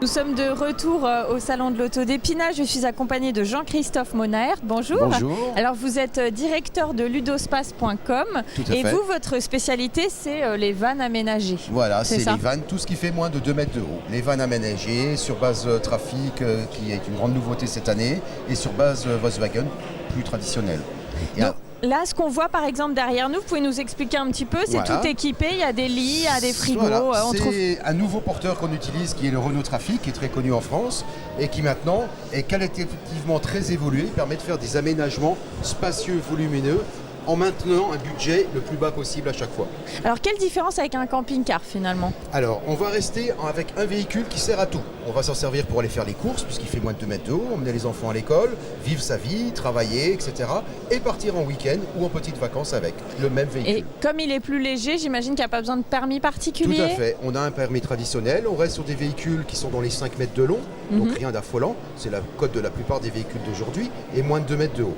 Nous sommes de retour au Salon de l'Auto d'Épinal. Je suis accompagnée de Jean-Christophe Monaert. Bonjour. Bonjour. Alors vous êtes directeur de ludospace.com et vous, votre spécialité, c'est les vannes aménagées. Voilà, c'est ça les vannes, tout ce qui fait moins de 2 mètres de haut. Les vannes aménagées sur base trafic, qui est une grande nouveauté cette année, et sur base Volkswagen, plus traditionnelle. Donc, là, ce qu'on voit par exemple derrière nous, vous pouvez nous expliquer un petit peu, c'est tout équipé, il y a des lits, il y a des frigos. Voilà. C'est un nouveau porteur qu'on utilise qui est le Renault Trafic, qui est très connu en France et qui maintenant est qualitativement très évolué, permet de faire des aménagements spacieux, volumineux, en maintenant un budget le plus bas possible à chaque fois. Alors quelle différence avec un camping-car finalement? Alors on va rester avec un véhicule qui sert à tout. On va s'en servir pour aller faire les courses puisqu'il fait moins de 2 mètres de haut, emmener les enfants à l'école, vivre sa vie, travailler, etc. Et partir en week-end ou en petites vacances avec le même véhicule. Et comme il est plus léger, j'imagine qu'il n'y a pas besoin de permis particulier? Tout à fait. On a un permis traditionnel. On reste sur des véhicules qui sont dans les 5 mètres de long, donc rien d'affolant. C'est la cote de la plupart des véhicules d'aujourd'hui et moins de 2 mètres de haut.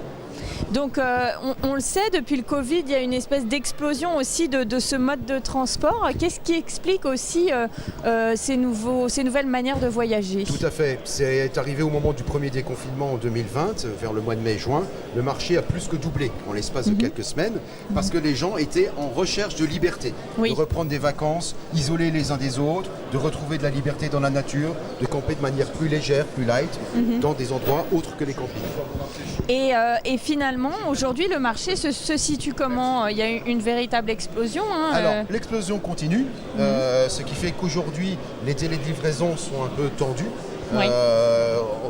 Donc on le sait, depuis le Covid, il y a une espèce d'explosion aussi de ce mode de transport. Qu'est-ce qui explique aussi ces nouvelles manières de voyager? Tout à fait. C'est arrivé au moment du premier déconfinement en 2020, vers le mois de mai-juin. Le marché a plus que doublé en l'espace de quelques semaines parce que les gens étaient en recherche de liberté, de reprendre des vacances, isolés les uns des autres, de retrouver de la liberté dans la nature, de camper de manière plus légère, plus light, dans des endroits autres que les campings. Et finalement, aujourd'hui, le marché se situe comment? Il y a eu une véritable explosion. Alors, l'explosion continue, ce qui fait qu'aujourd'hui, les délais de livraison sont un peu tendus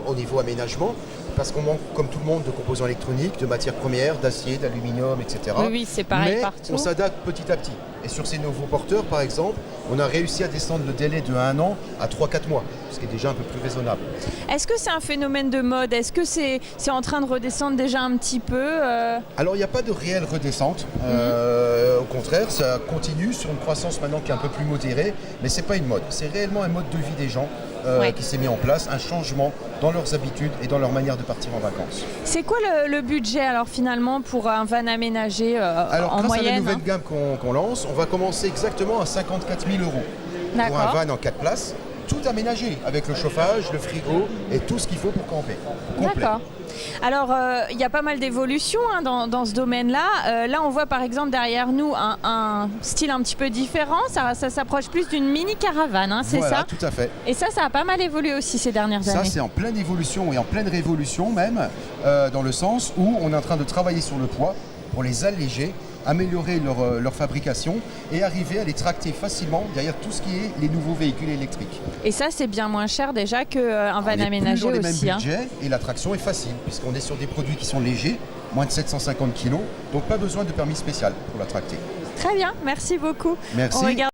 au niveau aménagement, parce qu'on manque, comme tout le monde, de composants électroniques, de matières premières, d'acier, d'aluminium, etc. Oui, c'est pareil Mais partout. on s'adapte petit à petit. Et sur ces nouveaux porteurs, par exemple, on a réussi à descendre le délai de 1 an à 3-4 mois, ce qui est déjà un peu plus raisonnable. Est-ce que c'est un phénomène de mode? Est-ce que c'est en train de redescendre déjà un petit peu Alors, il n'y a pas de réelle redescente. Au contraire, ça continue sur une croissance maintenant qui est un peu plus modérée. Mais ce n'est pas une mode. C'est réellement un mode de vie des gens qui s'est mis en place, un changement dans leurs habitudes et dans leur manière de partir en vacances. C'est quoi le budget alors finalement pour un van aménagé en moyenne? Grâce à la nouvelle gamme qu'on lance, on va commencer exactement à 54 000 € pour un van en 4 places, tout aménagé avec le chauffage, le frigo et tout ce qu'il faut pour camper. D'accord. Alors, il y a pas mal d'évolutions dans ce domaine-là. Là, on voit par exemple derrière nous un style un petit peu différent. Ça s'approche plus d'une mini-caravane, c'est ça? Tout à fait. Et ça a pas mal évolué aussi ces dernières années. Ça, c'est en pleine évolution et en pleine révolution même, dans le sens où on est en train de travailler sur le poids pour les alléger, améliorer leur fabrication et arriver à les tracter facilement derrière tout ce qui est les nouveaux véhicules électriques. Et ça, c'est bien moins cher déjà qu'un van aménagé on est plus dans aussi. les mêmes budgets et la traction est facile puisqu'on est sur des produits qui sont légers, moins de 750 kg, donc pas besoin de permis spécial pour la tracter. Très bien, merci beaucoup. Merci.